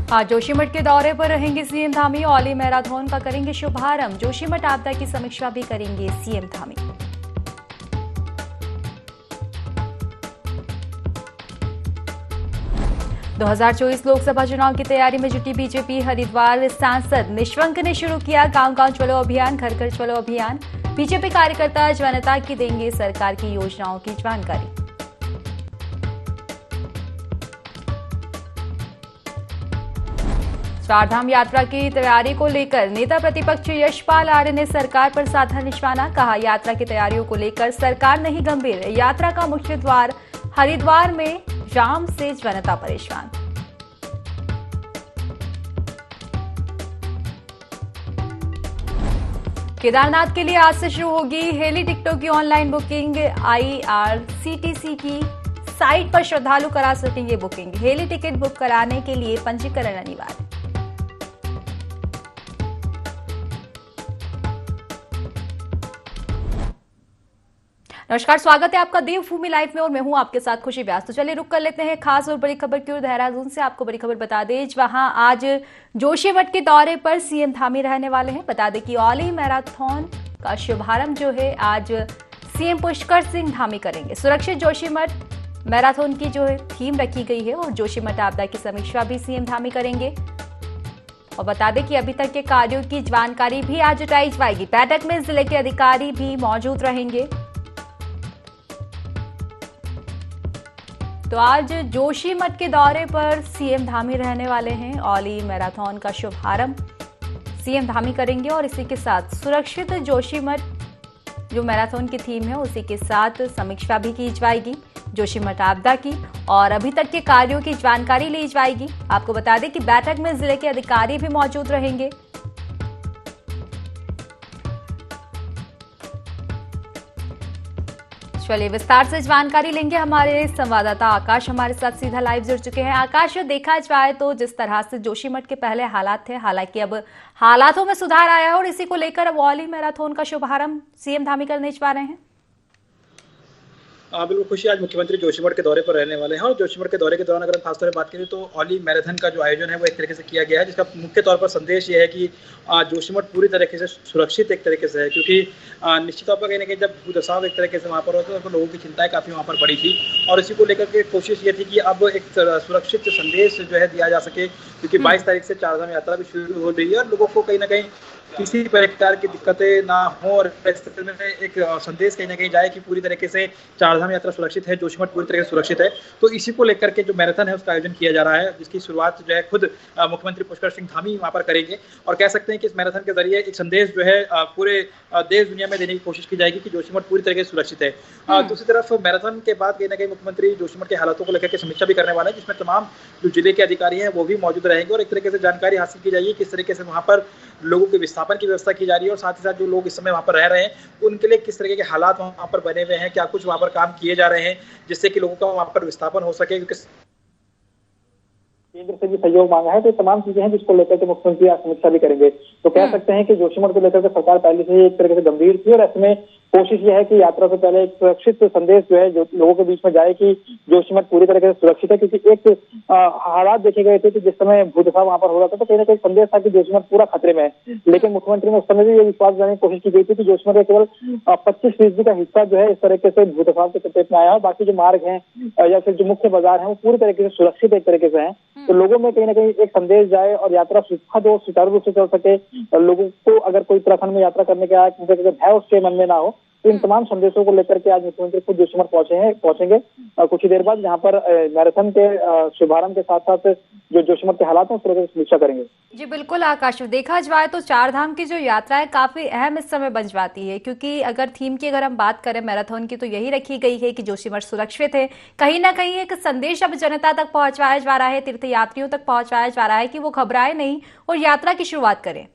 आज जोशीमठ के दौरे पर रहेंगे सीएम धामी। औली मैराथन का करेंगे शुभारंभ। जोशीमठ आपदा की समीक्षा भी करेंगे सीएम धामी। दो 2024 लोकसभा चुनाव की तैयारी में जुटी बीजेपी। हरिद्वार सांसद निशंक ने शुरू किया गांव गांव चलो अभियान, घर घर चलो अभियान। बीजेपी कार्यकर्ता जनता की देंगे सरकार की योजनाओं की जानकारी। चारधाम यात्रा की तैयारी को लेकर नेता प्रतिपक्ष यशपाल आर्य ने सरकार पर साधा निशाना। कहा, यात्रा की तैयारियों को लेकर सरकार नहीं गंभीर। यात्रा का मुख्य द्वार हरिद्वार में जाम से जनता परेशान। केदारनाथ के लिए आज से शुरू होगी हेली टिकटों की ऑनलाइन बुकिंग। IRCTC की साइट पर श्रद्धालु करा सकेंगे बुकिंग। हेली टिकट बुक कराने के लिए पंजीकरण अनिवार्य। नमस्कार, स्वागत है आपका देवभूमि लाइव में और मैं हूं आपके साथ खुशी व्यास। तो चलिए रुक कर लेते हैं खास और बड़ी खबर की ओर। देहरादून से आपको बड़ी खबर बता दें, वहां आज जोशीमठ के दौरे पर सीएम धामी रहने वाले हैं। बता दें कि औली मैराथन का शुभारंभ जो है आज सीएम पुष्कर सिंह धामी करेंगे। सुरक्षित जोशीमठ मैराथन की जो थीम रखी गई है और जोशीमठ आपदा की समीक्षा भी सीएम धामी करेंगे। और बता दें कि अभी तक के कार्यों की जानकारी भी आज जुटाई जाएगी। बैठक में जिले के अधिकारी भी मौजूद रहेंगे। तो आज जोशीमठ के दौरे पर सीएम धामी रहने वाले हैं। औली मैराथन का शुभारंभ सीएम धामी करेंगे और इसी के साथ सुरक्षित जोशीमठ जो मैराथन की थीम है उसी के साथ समीक्षा भी की जाएगी जोशीमठ आपदा की और अभी तक के कार्यों की जानकारी ली जाएगी। आपको बता दें कि बैठक में जिले के अधिकारी भी मौजूद रहेंगे। चलिए विस्तार से जानकारी लेंगे। हमारे संवाददाता आकाश हमारे साथ सीधा लाइव जुड़ चुके हैं। आकाश, देखा जाए तो जिस तरह से जोशीमठ के पहले हालात थे, हालांकि अब हालातों में सुधार आया है और इसी को लेकर अब औली मैराथन का शुभारंभ सीएम धामी करने जा रहे हैं। बिल्कुल खुशी, आज मुख्यमंत्री जोशीमठ के दौरे पर रहने वाले हैं और जोशीमठ के दौरे के दौरान अगर हम खासतौर पर बात करें तो औली मैराथन का जो आयोजन है वो एक तरीके से किया गया है, जिसका मुख्य तौर पर संदेश ये है कि जोशीमठ पूरी तरीके से सुरक्षित एक तरीके से है, क्योंकि निश्चित तौर पर कहीं ना कहीं जब भूदसाव एक तरीके से वहाँ पर होता है तो लोगों की चिंताएं काफ़ी वहाँ पर बढ़ी थी और इसी को लेकर के कोशिश ये थी कि अब एक सुरक्षित संदेश जो है दिया जा सके, क्योंकि 22 तारीख से चारधाम यात्रा भी शुरू हो रही है और लोगों को कहीं ना कहीं किसी प्रकार की दिक्कतें ना हो और स्थिति में एक संदेश कहीं ना कहीं जाए कि पूरी तरीके से चारधाम यात्रा सुरक्षित है, जोशीमठ पूरी तरीके से सुरक्षित है। तो इसी को लेकर के जो मैराथन है उसका आयोजन किया जा रहा है, जिसकी शुरुआत जो है खुद मुख्यमंत्री पुष्कर सिंह धामी वहां पर करेंगे और कह सकते हैं कि इस मैराथन के जरिए एक संदेश जो है पूरे देश दुनिया में देने की कोशिश की जाएगी कि जोशीमठ पूरी तरीके से सुरक्षित है। दूसरी तरफ मैराथन के बाद कहीं ना कहीं मुख्यमंत्री जोशीमठ के हालातों को लेकर के समीक्षा भी करने वाले हैं, जिसमें तमाम जो जिले के अधिकारी हैं वो भी मौजूद रहेंगे और एक तरीके से जानकारी हासिल की जाएगी किस तरीके से वहाँ पर लोगों के विस्थापन की व्यवस्था की जा रही है और साथ ही साथ जो लोग इस समय वहाँ पर रह रहे हैं उनके लिए किस तरीके के हालात वहाँ पर बने हुए हैं, क्या कुछ वहाँ पर काम किए जा रहे हैं जिससे कि लोगों का वहाँ पर विस्थापन हो सके, क्योंकि केंद्र से भी सहयोग मांगा है। तो तमाम चीजें हैं जिसको लेकर के मुख्यमंत्री आज समीक्षा भी करेंगे। तो कह सकते हैं कि जोशीमठ को लेकर के सरकार पहले से ही एक तरीके से गंभीर थी और ऐसे कोशिश यह है कि यात्रा से पहले एक सुरक्षित संदेश जो है जो लोगों के बीच में जाए कि जोशीमठ पूरी तरीके से सुरक्षित है, क्योंकि एक हालात देखे गए थे कि जिस समय भूदसाव वहां पर हो रहा था तो कहीं ना कहीं संदेश था कि जोशीमठ पूरा खतरे में है। लेकिन मुख्यमंत्री ने उस समय भी ये विश्वास दिलाने की कोशिश की गई थी कि जोशीमठ का केवल 25% का हिस्सा जो है इस तरीके से भूदसाव के चपेट में आया है, बाकी जो मार्ग है या फिर जो मुख्य बाजार है वो पूरी तरीके से सुरक्षित एक तरीके से है। तो लोगों में कहीं ना कहीं एक संदेश जाए और यात्रा सुखद और सुचारू रूप से चल सके, लोगों को अगर कोई उत्तराखंड में यात्रा करने का भय उसके मन में ना हो, तो इन तमाम संदेशों को लेकर के आज मुख्यमंत्री खुद जोशीमठ पहुंचेंगे कुछ ही देर बाद, जहां पर मैराथन के शुभारंभ के साथ साथ जो जोशीमठ के हालात हैं उस तरह की समीक्षा करेंगे। जी बिल्कुल आकाश, देखा जाए तो चारधाम की जो यात्रा है काफी अहम इस समय बन जाती है, क्योंकि अगर थीम की अगर हम बात करें मैराथन की तो यही रखी गई है कि जोशीमठ सुरक्षित है। कहीं ना कहीं एक संदेश अब जनता तक पहुंचाया जा रहा है, तीर्थयात्रियों तक पहुंचाया जा रहा है कि वो घबराए नहीं और यात्रा की शुरुआत करें।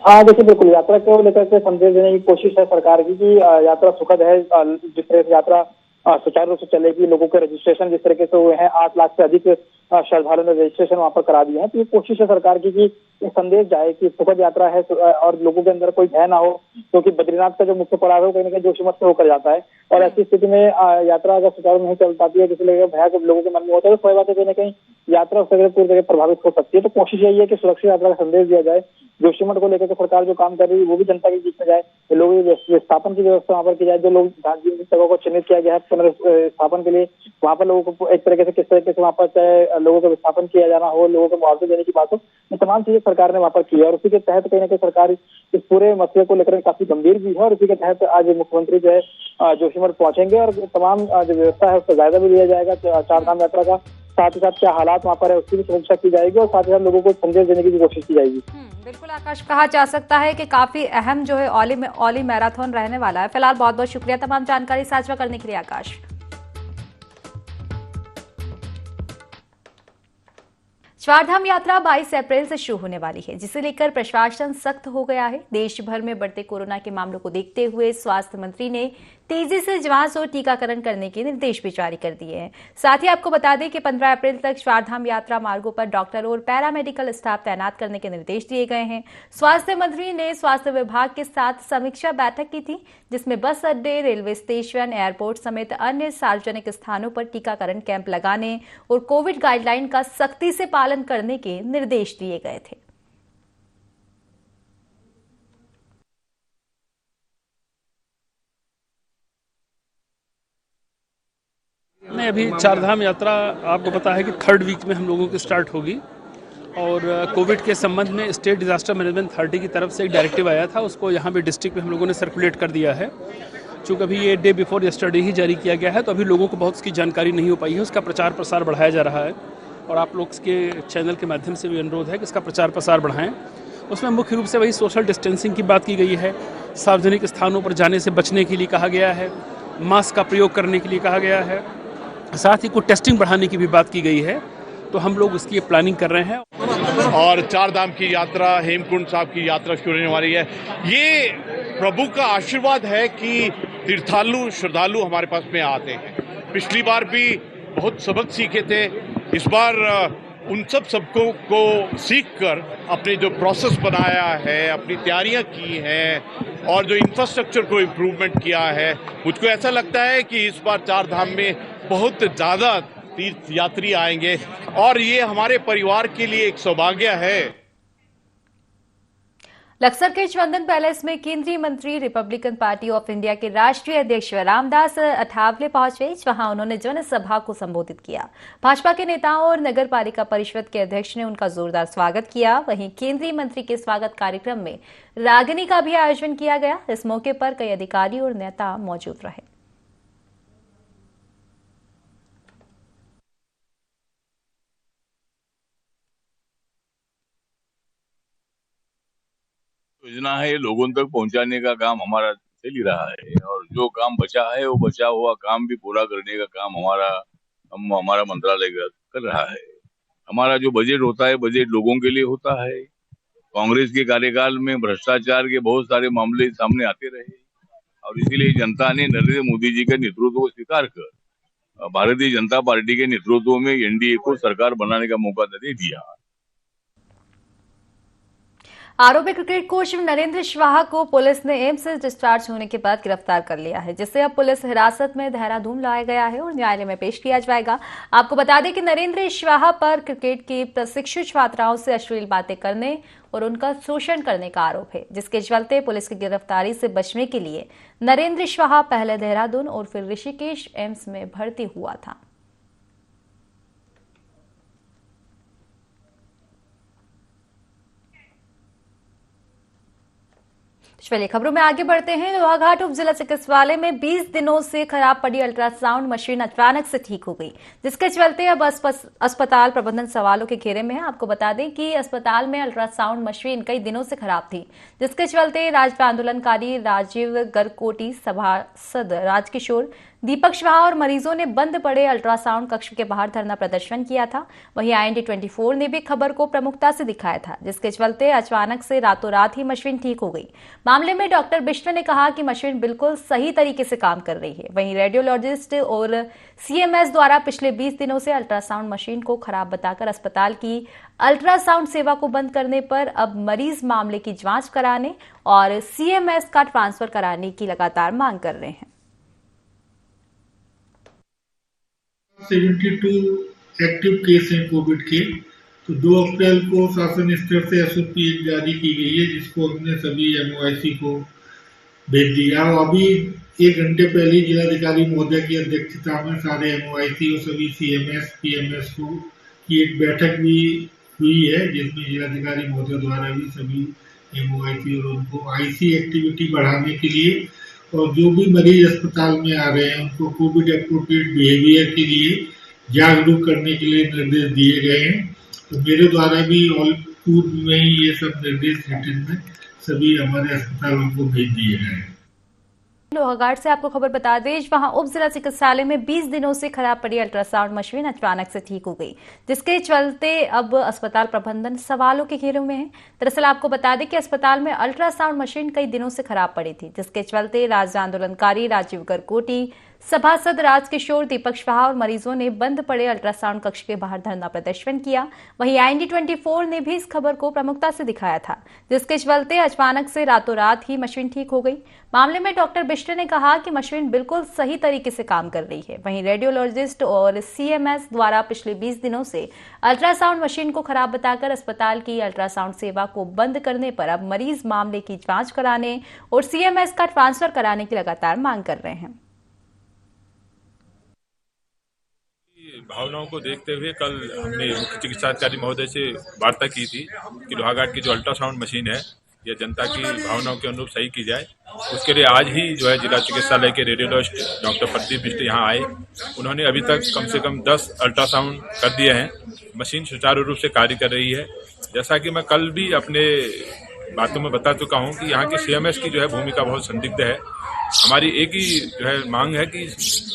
हाँ देखिए, बिल्कुल यात्रा को लेकर के संदेश देने की कोशिश है सरकार की कि यात्रा सुखद है, जिस तरह से यात्रा सुचारू रूप से चलेगी। लोगों के रजिस्ट्रेशन जिस तरीके से हुए हैं, 8 लाख से अधिक श्रद्धालुओं ने रजिस्ट्रेशन वहां पर करा दिए हैं। तो ये कोशिश है सरकार की कि एक संदेश जाए कि सुखद यात्रा है और लोगों के अंदर कोई भय ना हो, क्योंकि बद्रीनाथ का जो मुख्य पड़ाव है वो कहीं ना कहीं जोशीमठ से होकर जाता है और ऐसी स्थिति में यात्रा अगर सुचारू नहीं चल पाती है, जिसे लेकर भय जब लोगों के मन में होता है तो कोई बात है, कहीं ना कहीं यात्रा उससे पूरी तरह प्रभावित हो सकती है। तो कोशिश यही है कि सुरक्षित यात्रा का संदेश दिया जाए। जोशीमठ को लेकर के सरकार जो काम कर रही है वो भी जनता के बीच में जाए, लोगों के विस्थापन की व्यवस्था वहां पर की जाए। जो लोग जिन जगहों को चिन्हित किया गया है पुनर्स्थापन के लिए, वहां पर लोगों को एक तरीके से किस तरीके से वहां पर चाहे लोगों का विस्थापन किया जाना हो, लोगों को मुआवजे देने की बात हो, ये तमाम चीजें सरकार ने वहां पर की है और उसी के तहत कहीं ना कहीं सरकार इस पूरे मसले को लेकर काफी गंभीर भी है और उसी के तहत आज मुख्यमंत्री जो है जोशीमठ पहुंचेंगे और तमाम जो व्यवस्था है उसका जायजा भी लिया जाएगा चार धाम यात्रा का। साथ ही साथ क्या हालात वहां पर है उसकी भी समीक्षा की जाएगी और साथ ही साथ लोगों को संदेश देने की भी कोशिश की जाएगी। बिल्कुल आकाश, कहा जा सकता है कि काफी अहम जो है औली मैराथन रहने वाला है। फिलहाल बहुत बहुत शुक्रिया तमाम जानकारी साझा करने के लिए आकाश। चारधाम यात्रा 22 अप्रैल से शुरू होने वाली है, जिसे लेकर प्रशासन सख्त हो गया है। देश भर में बढ़ते कोरोना के मामलों को देखते हुए स्वास्थ्य मंत्री ने तेजी से जांच और टीकाकरण करने के निर्देश भी जारी कर दिए हैं। साथ ही आपको बता दें कि 15 अप्रैल तक चारधाम यात्रा मार्गों पर डॉक्टर और पैरामेडिकल स्टाफ तैनात करने के निर्देश दिए गए हैं। स्वास्थ्य मंत्री ने स्वास्थ्य विभाग के साथ समीक्षा बैठक की थी, जिसमें बस अड्डे, रेलवे स्टेशन, एयरपोर्ट समेत अन्य सार्वजनिक स्थानों पर टीकाकरण कैंप लगाने और कोविड गाइडलाइन का सख्ती से पालन करने के निर्देश दिए गए थे। नहीं, अभी चारधाम यात्रा आपको पता है कि 3rd वीक में हम लोगों की स्टार्ट होगी और कोविड के संबंध में स्टेट डिजास्टर मैनेजमेंट अथॉरिटी की तरफ से एक डायरेक्टिव आया था, उसको यहाँ पे डिस्ट्रिक्ट में हम लोगों ने सर्कुलेट कर दिया है। चूँकि अभी ये डे बिफोर यस्टरडे ही जारी किया गया है तो अभी लोगों को बहुत उसकी जानकारी नहीं हो पाई है। उसका प्रचार प्रसार बढ़ाया जा रहा है और आप लोग के चैनल के माध्यम से भी अनुरोध है कि इसका प्रचार प्रसार बढ़ाएं। उसमें मुख्य रूप से वही सोशल डिस्टेंसिंग की बात की गई है, सार्वजनिक स्थानों पर जाने से बचने के लिए कहा गया है, मास्क का प्रयोग करने के लिए कहा गया है, साथ ही कुछ टेस्टिंग बढ़ाने की भी बात की गई है। तो हम लोग उसकी प्लानिंग कर रहे हैं और चार धाम की यात्रा, हेमकुंड साहब की यात्रा शुरू होने वाली है। ये प्रभु का आशीर्वाद है कि तीर्थालु श्रद्धालु हमारे पास में आते हैं। पिछली बार भी बहुत सबक सीखे थे, इस बार उन सबको को सीख कर अपने जो प्रोसेस बनाया है, अपनी तैयारियां की हैं और जो इंफ्रास्ट्रक्चर को इम्प्रूवमेंट किया है, मुझको ऐसा लगता है कि इस बार चार धाम में बहुत ज़्यादा तीर्थ यात्री आएंगे और ये हमारे परिवार के लिए एक सौभाग्य है। लक्सर के चंदन पैलेस में केंद्रीय मंत्री रिपब्लिकन पार्टी ऑफ इंडिया के राष्ट्रीय अध्यक्ष रामदास अठावले पहुंचे, जहां उन्होंने जनसभा को संबोधित किया। भाजपा के नेताओं और नगर पालिका परिषद के अध्यक्ष ने उनका जोरदार स्वागत किया। वहीं केंद्रीय मंत्री के स्वागत कार्यक्रम में रागिनी का भी आयोजन किया गया। इस मौके पर कई अधिकारी और नेता मौजूद रहे। योजना है, लोगों तक पहुंचाने का काम हमारा चल ही रहा है और जो काम बचा है वो बचा हुआ काम भी पूरा करने का काम हमारा मंत्रालय कर रहा है। हमारा जो बजट होता है, बजट लोगों के लिए होता है। कांग्रेस के कार्यकाल में भ्रष्टाचार के बहुत सारे मामले सामने आते रहे और इसीलिए जनता ने नरेंद्र मोदी जी के नेतृत्व को स्वीकार कर भारतीय जनता पार्टी के नेतृत्व में एनडीए को सरकार बनाने का मौका दे दिया। आरोपी क्रिकेट कोच नरेंद्र शाह को पुलिस ने एम्स से डिस्चार्ज होने के बाद गिरफ्तार कर लिया है, जिसे अब पुलिस हिरासत में देहरादून लाया गया है और न्यायालय में पेश किया जाएगा। आपको बता दें कि नरेंद्र शाह पर क्रिकेट की प्रशिक्षु छात्राओं से अश्लील बातें करने और उनका शोषण करने का आरोप है, जिसके चलते पुलिस की गिरफ्तारी से बचने के लिए नरेंद्र शाह पहले देहरादून और फिर ऋषिकेश एम्स में भर्ती हुआ था। चलिए खबरों में आगे बढ़ते हैं। लोहाघाट उप जिला चिकित्सालय में 20 दिनों से खराब पड़ी अल्ट्रासाउंड मशीन अचानक से ठीक हो गई, जिसके चलते अब अस्पताल प्रबंधन सवालों के घेरे में है। आपको बता दें कि अस्पताल में अल्ट्रासाउंड मशीन कई दिनों से खराब थी, जिसके चलते राज्य आंदोलनकारी राजीव गरकोटी, सभासद राजकिशोर दीपक शाह और मरीजों ने बंद पड़े अल्ट्रासाउंड कक्ष के बाहर धरना प्रदर्शन किया था। वहीं IND24 ने भी खबर को प्रमुखता से दिखाया था, जिसके चलते अचानक से रातों रात ही मशीन ठीक हो गई। मामले में डॉक्टर बिष्ट ने कहा कि मशीन बिल्कुल सही तरीके से काम कर रही है। वहीं रेडियोलॉजिस्ट और CMS द्वारा पिछले 20 दिनों से अल्ट्रासाउंड मशीन को खराब बताकर अस्पताल की अल्ट्रासाउंड सेवा को बंद करने पर अब मरीज मामले की जांच कराने और CMS का ट्रांसफर कराने की लगातार मांग कर रहे हैं। 72 एक्टिव केस हैं कोविड के। तो 2 अप्रैल को शासन स्तर से SOP जारी की गई है, जिसको हमने सभी MOIC को भेज दिया। और अभी 1 घंटे पहले जिलाधिकारी महोदय की अध्यक्षता में सारे MOIC और सभी CMS PMS को की एक बैठक भी हुई है, जिसमें जिलाधिकारी महोदय द्वारा भी सभी MOIC और उनको IC एक्टिविटी बढ़ाने के लिए और जो भी मरीज अस्पताल में आ रहे हैं उनको कोविड एप्रोप्रिएट बिहेवियर के लिए जागरूक करने के लिए निर्देश दिए गए हैं। तो मेरे द्वारा भी ऑल पूर्व में ही ये सब निर्देश रिटर्न में सभी हमारे अस्पतालों को भेज दिए गए हैं। लोहाघाट से आपको खबर बता दें, वहां उप जिला चिकित्सालय में 20 दिनों से खराब पड़ी अल्ट्रासाउंड मशीन अचानक से ठीक हो गई, जिसके चलते अब अस्पताल प्रबंधन सवालों के घेरे में है। दरअसल आपको बता दें कि अस्पताल में अल्ट्रासाउंड मशीन कई दिनों से खराब पड़ी थी, जिसके चलते राज्य आंदोलनकारी राजीव गरकोटी, सभासद राजकिशोर, दीपक शाह और मरीजों ने बंद पड़े अल्ट्रासाउंड कक्ष के बाहर धरना प्रदर्शन किया। वहीं IND24 ने भी इस खबर को प्रमुखता से दिखाया था, जिसके चलते अचानक से रातों रात ही मशीन ठीक हो गई। मामले में डॉक्टर बिष्ट ने कहा कि मशीन बिल्कुल सही तरीके से काम कर रही है। वहीं रेडियोलॉजिस्ट और CMS द्वारा पिछले 20 दिनों से अल्ट्रासाउंड मशीन को खराब बताकर अस्पताल की अल्ट्रासाउंड सेवा को बंद करने पर अब मरीज मामले की जांच कराने और CMS का ट्रांसफर कराने की लगातार मांग कर रहे हैं। भावनाओं को देखते हुए कल हमने मुख्य चिकित्सा अधिकारी महोदय से वार्ता की थी कि लोहाघाट की जो अल्ट्रासाउंड मशीन है यह जनता की भावनाओं के अनुरूप सही की जाए। उसके लिए आज ही जो है जिला चिकित्सालय के रेडियोलॉजिस्ट डॉक्टर प्रदीप बिष्ट यहाँ आए। उन्होंने अभी तक कम से कम 10 अल्ट्रासाउंड कर दिए हैं। मशीन सुचारू रूप से कार्य कर रही है। जैसा कि मैं कल भी अपने बातों में बता चुका हूँ कि यहाँ के CMS की जो है भूमिका बहुत संदिग्ध है। हमारी एक ही जो है मांग है कि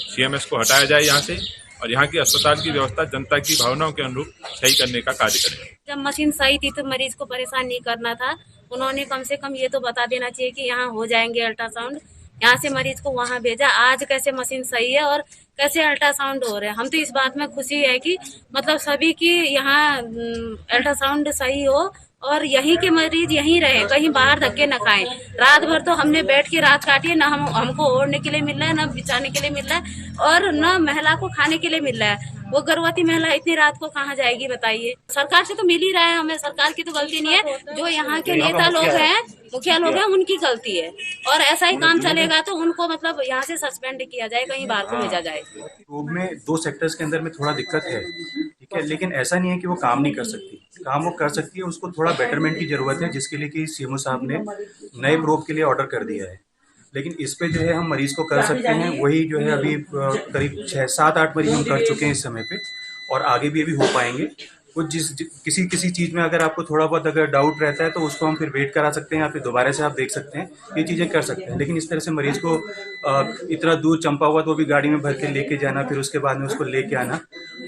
CMS को हटाया जाए यहाँ से और यहाँ की अस्पताल की व्यवस्था जनता की भावनाओं के अनुरूप सही करने का कार्य करें। जब मशीन सही थी तो मरीज को परेशान नहीं करना था। उन्होंने कम से कम ये तो बता देना चाहिए कि यहाँ हो जाएंगे अल्ट्रासाउंड, यहाँ से मरीज को वहाँ भेजा। आज कैसे मशीन सही है और कैसे अल्ट्रासाउंड हो रहे हैं, हम तो इस बात में खुशी है कि मतलब सभी की यहाँ अल्ट्रासाउंड सही हो और यहीं के मरीज यहीं रहे, कहीं बाहर धक्के न खाएं। रात भर तो हमने बैठ के रात काटी है, न हमको ओढ़ने के लिए मिल रहा है, न बिछाने के लिए मिल रहा है और न महिला को खाने के लिए मिल रहा है। वो गर्भवती महिला इतनी रात को कहाँ जाएगी बताइए। सरकार से तो मिल ही रहा है हमें, सरकार की तो गलती नहीं है। जो यहाँ के नेता लोग हैं, मुखिया लोग हैं, उनकी गलती है। और ऐसा ही काम चलेगा तो उनको मतलब यहाँ से सस्पेंड किया जाए, कहीं बाहर को भेजा जाए। रोग में 2 सेक्टर्स के अंदर में थोड़ा दिक्कत है, ठीक है, लेकिन ऐसा नहीं है कि वो काम नहीं कर सकती। काम वो कर सकती है, उसको थोड़ा बेटरमेंट की जरूरत है, जिसके लिए कि CMO साहब ने नए प्रोब के लिए ऑर्डर कर दिया है। लेकिन इस पे जो है हम मरीज को कर सकते हैं। वही जो है अभी करीब 6-7-8 मरीज हम कर चुके हैं इस समय पे और आगे भी अभी हो पाएंगे। कुछ किसी चीज में अगर आपको थोड़ा बहुत अगर डाउट रहता है तो उसको हम फिर वेट करा सकते हैं या फिर दोबारा से आप देख सकते हैं, ये चीजें कर सकते हैं। लेकिन इस तरह से मरीज को इतना दूर चंपावत वो भी गाड़ी में भर के लेके जाना, फिर उसके बाद में उसको लेके आना,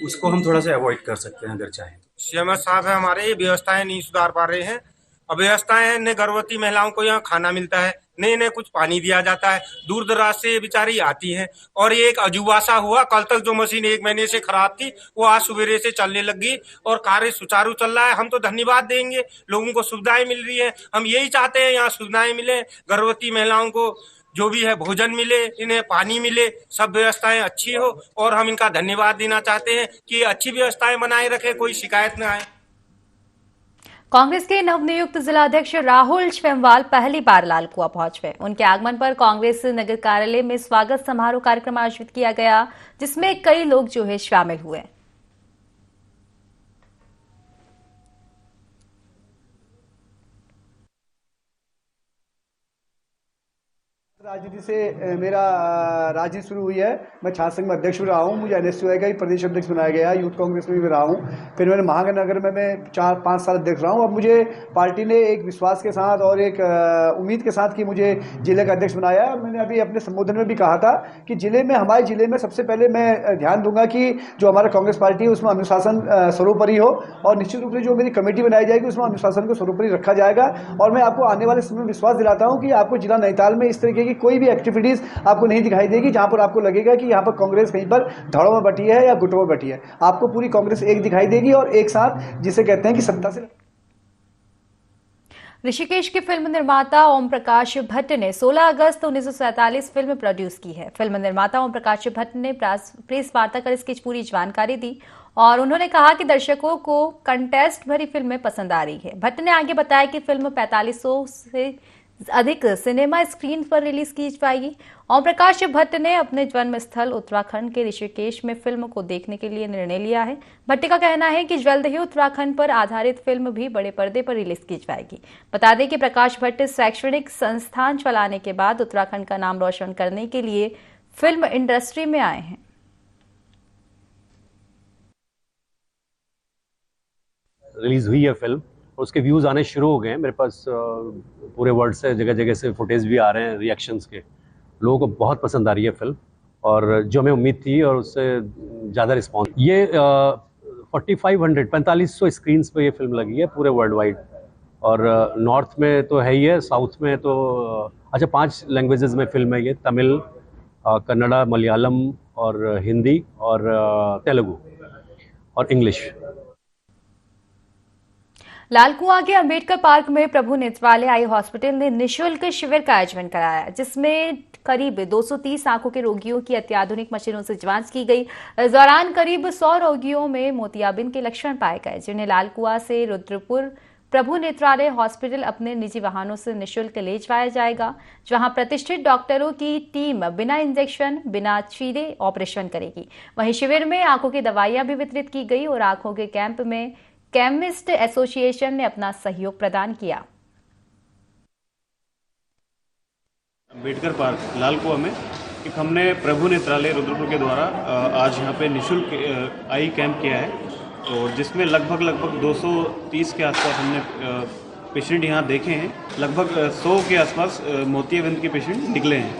उसको हम थोड़ा सा अवॉइड कर सकते हैं अगर चाहें। CMS साहब है हमारे, व्यवस्थाएं नहीं सुधार पा रहे हैं। अव्यवस्थाएं, न गर्भवती महिलाओं को यहाँ खाना मिलता है, नहीं कुछ पानी दिया जाता है। दूर दराज से ये बेचारी आती हैं और ये एक अजूबा सा हुआ। कल तक जो मशीन 1 महीने से खराब थी वो आज सवेरे से चलने लगी और कार्य सुचारू चल रहा है। हम तो धन्यवाद देंगे, लोगों को सुविधाएं मिल रही है। हम यही चाहते हैं यहाँ सुविधाएं मिले, गर्भवती महिलाओं को जो भी है भोजन मिले, इन्हें पानी मिले, सब व्यवस्थाएं अच्छी हो। और हम इनका धन्यवाद देना चाहते हैं कि अच्छी व्यवस्थाएं बनाए रखे, कोई शिकायत न आए। कांग्रेस के नवनियुक्त जिलाध्यक्ष राहुल छेमवाल पहली बार लालकुआं पहुंच गए। उनके आगमन पर कांग्रेस नगर कार्यालय में स्वागत समारोह कार्यक्रम आयोजित किया गया, जिसमें कई लोग जो है शामिल हुए। राजनीति से मेरा राजनीति शुरू हुई है। मैं छात्र संघ में अध्यक्ष भी रहा हूँ, मुझे NSUI का ही प्रदेश अध्यक्ष बनाया गया, यूथ कांग्रेस में भी रहा हूँ, फिर मैंने महानगर में मैं 4-5 साल अध्यक्ष रहा हूँ। अब मुझे पार्टी ने एक विश्वास के साथ और एक उम्मीद के साथ कि मुझे जिले का अध्यक्ष बनाया। मैंने अभी अपने संबोधन में भी कहा था कि हमारे जिले में सबसे पहले मैं ध्यान दूंगा कि जो हमारा कांग्रेस पार्टी है उसमें अनुशासन सर्वोपरि हो, और निश्चित रूप से जो मेरी कमेटी बनाई जाएगी उसमें अनुशासन को सर्वोपरि रखा जाएगा। और मैं आपको आने वाले समय में विश्वास दिलाता हूं कि आपको जिला नैनीताल में इस तरीके की कोई भी एक्टिविटीज आपको नहीं दिखाई देगी जहां पर आपको लगेगा कि यहाँ पर कांग्रेस कहीं पर धड़ों में बटी है या गुटों में बटी है। आपको पूरी कांग्रेस एक दिखाई देगी और एक साथ, जिसे कहते हैं कि सत्ता से। ऋषिकेश के फिल्म निर्माता ओम प्रकाश भट्ट ने 16 अगस्त 1947 फिल्म प्रोड्यूस की है। फिल्म निर्माता ओम प्रकाश भट्ट ने प्रेस वार्ता कर इसकी पूरी जानकारी दी और उन्होंने कहा कि दर्शकों को कंटेस्ट भरी फिल्में पसंद आ रही है। भट्ट ने आगे बताया कि फिल्म 4500 से अधिक सिनेमा स्क्रीन पर रिलीज की जाएगी। ओम प्रकाश भट्ट ने अपने जन्म स्थल उत्तराखंड के ऋषिकेश में फिल्म को देखने के लिए निर्णय लिया है। भट्ट का कहना है कि जल्द ही उत्तराखंड पर आधारित फिल्म भी बड़े पर्दे पर रिलीज की जाएगी। बता दें कि प्रकाश भट्ट शैक्षणिक संस्थान चलाने के बाद उत्तराखंड का नाम रोशन करने के लिए फिल्म इंडस्ट्री में आए हैं। रिलीज हुई है फिल्म, उसके व्यूज आने शुरू हो गए हैं। मेरे पास पूरे वर्ल्ड से जगह जगह से फुटेज भी आ रहे हैं रिएक्शंस के। लोगों को बहुत पसंद आ रही है फिल्म और जो हमें उम्मीद थी और उससे ज़्यादा रिस्पॉन्स। ये 4500 स्क्रीन्स पे ये फिल्म लगी है पूरे वर्ल्ड वाइड, और नॉर्थ में तो है ही है, साउथ में तो 5 लैंग्वेजेस में फिल्म है ये, तमिल, कन्नड़ा, मलयालम और हिंदी और तेलुगु और इंग्लिश। लालकुआं के अंबेडकर पार्क में प्रभु नेत्रालय आई हॉस्पिटल ने निःशुल्क शिविर का आयोजन कराया, जिसमें करीब 230 आंखों के रोगियों की अत्याधुनिक मशीनों से जांच की गई। इस दौरान करीब 100 रोगियों में मोतियाबिंद के लक्षण पाए गए, जिन्हें लालकुआं से रुद्रपुर प्रभु नेत्रालय हॉस्पिटल अपने निजी वाहनों से निःशुल्क ले जाया जाएगा, जहां प्रतिष्ठित डॉक्टरों की टीम बिना इंजेक्शन, बिना चीरे ऑपरेशन करेगी। वहीं शिविर में आंखों की दवाइयां भी वितरित की गई और आंखों के कैंप में केमिस्ट एसोसिएशन ने अपना सहयोग प्रदान किया। अंबेडकर पार्क लालकुआं में हमने प्रभु नेत्रालय रुद्रपुर के द्वारा आज यहाँ पे निःशुल्क आई कैंप किया है, और जिसमें लगभग 230 के आसपास हमने पेशेंट यहाँ देखे हैं। लगभग 100 के आसपास मोतियाबिंद के पेशेंट निकले हैं।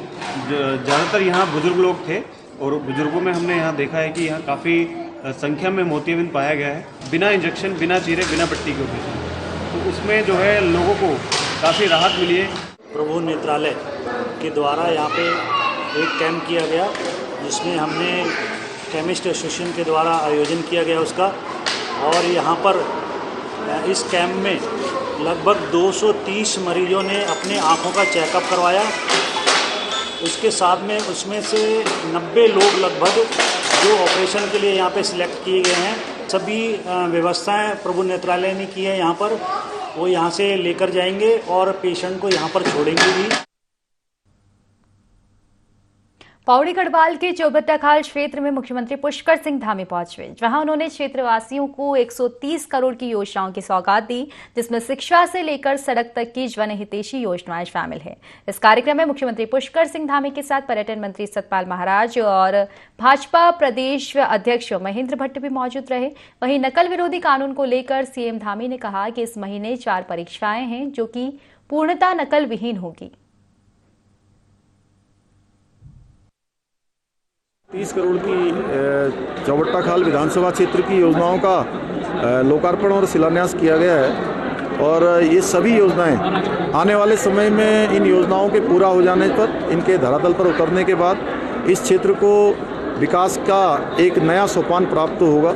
ज़्यादातर यहाँ बुजुर्ग लोग थे और बुजुर्गों में हमने यहाँ देखा है कि यहाँ काफ़ी संख्या में मोतियाबिंद पाया गया है, बिना इंजेक्शन, बिना चीरे, बिना पट्टी के ऑपरेशन। तो उसमें जो है लोगों को काफ़ी राहत मिली है। प्रभु नेत्रालय के द्वारा यहाँ पे एक कैंप किया गया, जिसमें हमने केमिस्ट एसोसिएशन के द्वारा आयोजन किया गया उसका, और यहाँ पर इस कैंप में लगभग 230 मरीजों ने अपने आँखों का चेकअप करवाया। उसके साथ में उसमें से 90 लोग लगभग जो ऑपरेशन के लिए यहाँ पे सिलेक्ट किए गए हैं। सभी व्यवस्थाएं प्रभु नेत्रालय ने की है यहाँ पर, वो यहाँ से लेकर जाएंगे और पेशेंट को यहाँ पर छोड़ेंगे भी। पौड़ी गढ़वाल के चौबट्टाखाल क्षेत्र में मुख्यमंत्री पुष्कर सिंह धामी पहुंचे, जहां उन्होंने क्षेत्रवासियों को 130 करोड़ की योजनाओं की सौगात दी, जिसमें शिक्षा से लेकर सड़क तक की जनहितैषी योजनाएं शामिल हैं। इस कार्यक्रम में मुख्यमंत्री पुष्कर सिंह धामी के साथ पर्यटन मंत्री सतपाल महाराज और भाजपा प्रदेश अध्यक्ष महेंद्र भट्ट भी मौजूद रहे। वहीं नकल विरोधी कानून को लेकर सीएम धामी ने कहा कि इस महीने 4 परीक्षाएं हैं जो कि पूर्णतः नकल विहीन होगी। 30 करोड़ की चौबट्टाखाल विधानसभा क्षेत्र की योजनाओं का लोकार्पण और शिलान्यास किया गया है, और ये सभी योजनाएं आने वाले समय में इन योजनाओं के पूरा हो जाने पर, इनके धरातल पर उतरने के बाद इस क्षेत्र को विकास का एक नया सोपान प्राप्त होगा।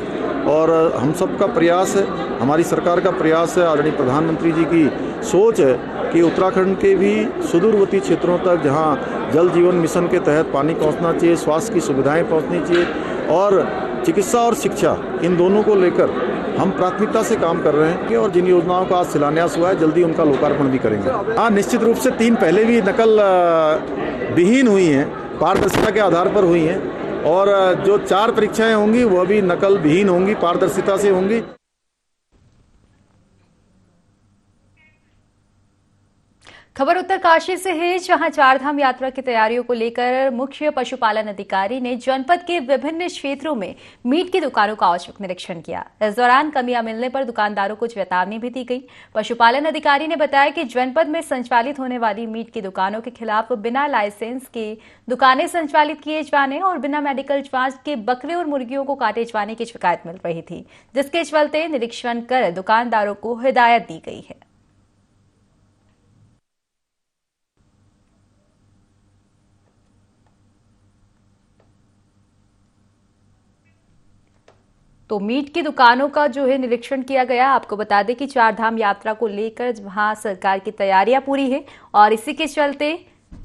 और हम सब का प्रयास है, हमारी सरकार का प्रयास है, आदरणीय प्रधानमंत्री जी की सोच है कि उत्तराखंड के भी सुदूरवर्ती क्षेत्रों तक, जहां जल जीवन मिशन के तहत पानी पहुंचना चाहिए, स्वास्थ्य की सुविधाएं पहुंचनी चाहिए, और चिकित्सा और शिक्षा, इन दोनों को लेकर हम प्राथमिकता से काम कर रहे हैं। और जिन योजनाओं का आज शिलान्यास हुआ है, जल्दी उनका लोकार्पण भी करेंगे। हाँ, निश्चित रूप से 3 पहले भी नकल विहीन हुई हैं, पारदर्शिता के आधार पर हुई हैं, और जो 4 परीक्षाएं होंगी वह भी नकल विहीन होंगी, पारदर्शिता से होंगी। खबर उत्तरकाशी से है, जहां चारधाम यात्रा की तैयारियों को लेकर मुख्य पशुपालन अधिकारी ने जनपद के विभिन्न क्षेत्रों में मीट की दुकानों का औचक निरीक्षण किया। इस दौरान कमियां मिलने पर दुकानदारों को चेतावनी भी दी गई। पशुपालन अधिकारी ने बताया कि जनपद में संचालित होने वाली मीट की दुकानों के खिलाफ बिना लाइसेंस के दुकानें संचालित किए जाने और बिना मेडिकल जांच के बकरे और मुर्गियों को काटे जाने की शिकायत मिल रही थी, जिसके चलते निरीक्षण कर दुकानदारों को हिदायत दी गई है। तो मीट की दुकानों का जो है निरीक्षण किया गया। आपको बता दें कि चारधाम यात्रा को लेकर वहां सरकार की तैयारियां पूरी है और इसी के चलते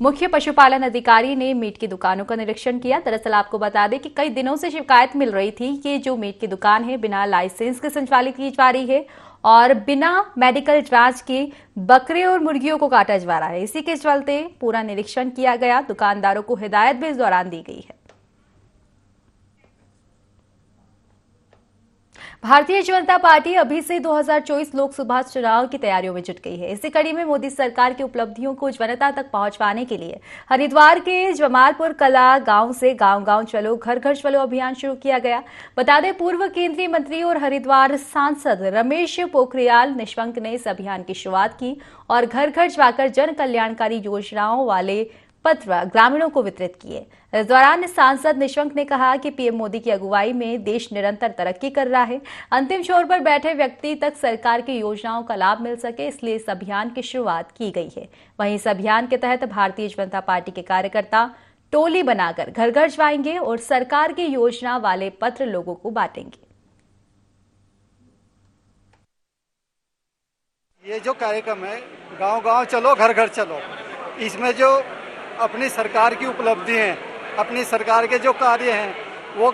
मुख्य पशुपालन अधिकारी ने मीट की दुकानों का निरीक्षण किया। दरअसल आपको बता दें कि कई दिनों से शिकायत मिल रही थी कि जो मीट की दुकान है बिना लाइसेंस के संचालित की जा रही है और बिना मेडिकल जांच के बकरे और मुर्गियों को काटा जा रहा है। इसी के चलते पूरा निरीक्षण किया गया। दुकानदारों को हिदायत भी इस दौरान दी गई है। भारतीय जनता पार्टी अभी से 2024 लोकसभा चुनाव की तैयारियों में जुट गई है। इसी कड़ी में मोदी सरकार की उपलब्धियों को जनता तक पहुंचाने के लिए हरिद्वार के जमालपुर कला गांव से गांव-गांव चलो घर घर चलो अभियान शुरू किया गया। बता दें, पूर्व केंद्रीय मंत्री और हरिद्वार सांसद रमेश पोखरियाल निशंक ने इस अभियान की शुरुआत की और घर घर जाकर जन कल्याणकारी योजनाओं वाले पत्र ग्रामीणों को वितरित किए। इस दौरान सांसद निशंक ने कहा कि पीएम मोदी की अगुवाई में देश निरंतर तरक्की कर रहा है। अंतिम छोर पर बैठे व्यक्ति तक सरकार की योजनाओं का लाभ मिल सके, इसलिए इस अभियान की शुरुआत की गई है। वहीं इस अभियान के तहत भारतीय जनता पार्टी के कार्यकर्ता टोली बनाकर घर घर जाएंगे और सरकार की योजना वाले पत्र लोगों को बांटेंगे। ये जो कार्यक्रम है गांव-गांव चलो घर घर चलो, इसमें जो अपनी सरकार की उपलब्धि हैं, अपनी सरकार के जो कार्य हैं वो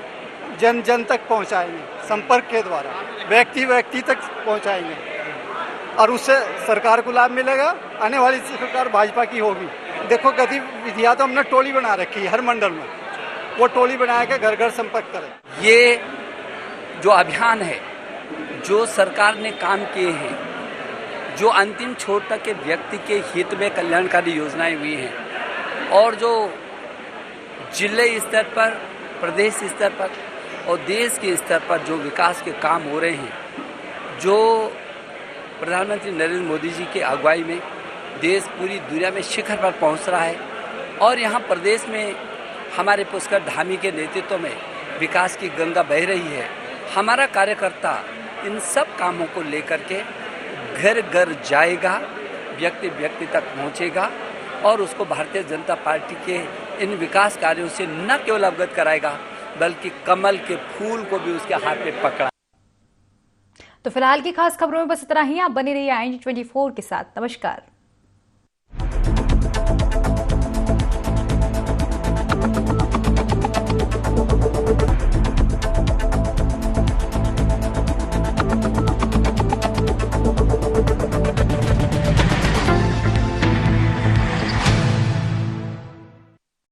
जन जन तक पहुंचाएंगे, संपर्क के द्वारा व्यक्ति व्यक्ति तक पहुंचाएंगे और उससे सरकार को लाभ मिलेगा। आने वाली सरकार भाजपा की होगी। देखो गतिविधियां तो हमने टोली बना रखी है हर मंडल में, वो टोली बना के घर घर संपर्क करें। ये जो अभियान है, जो सरकार ने काम किए हैं, जो अंतिम छोर तक के व्यक्ति के हित में कल्याणकारी योजनाएं हुई हैं और जो जिले स्तर पर, प्रदेश स्तर पर और देश के स्तर पर जो विकास के काम हो रहे हैं, जो प्रधानमंत्री नरेंद्र मोदी जी की अगुवाई में देश पूरी दुनिया में शिखर पर पहुंच रहा है और यहाँ प्रदेश में हमारे पुष्कर धामी के नेतृत्व में विकास की गंगा बह रही है। हमारा कार्यकर्ता इन सब कामों को लेकर के घर घर जाएगा, व्यक्ति व्यक्ति तक पहुंचेगा और उसको भारतीय जनता पार्टी के इन विकास कार्यों से न केवल अवगत कराएगा बल्कि कमल के फूल को भी उसके हाथ में पकड़ा। तो फिलहाल की खास खबरों में बस इतना ही। आप बने रहिए ING24 के साथ। नमस्कार।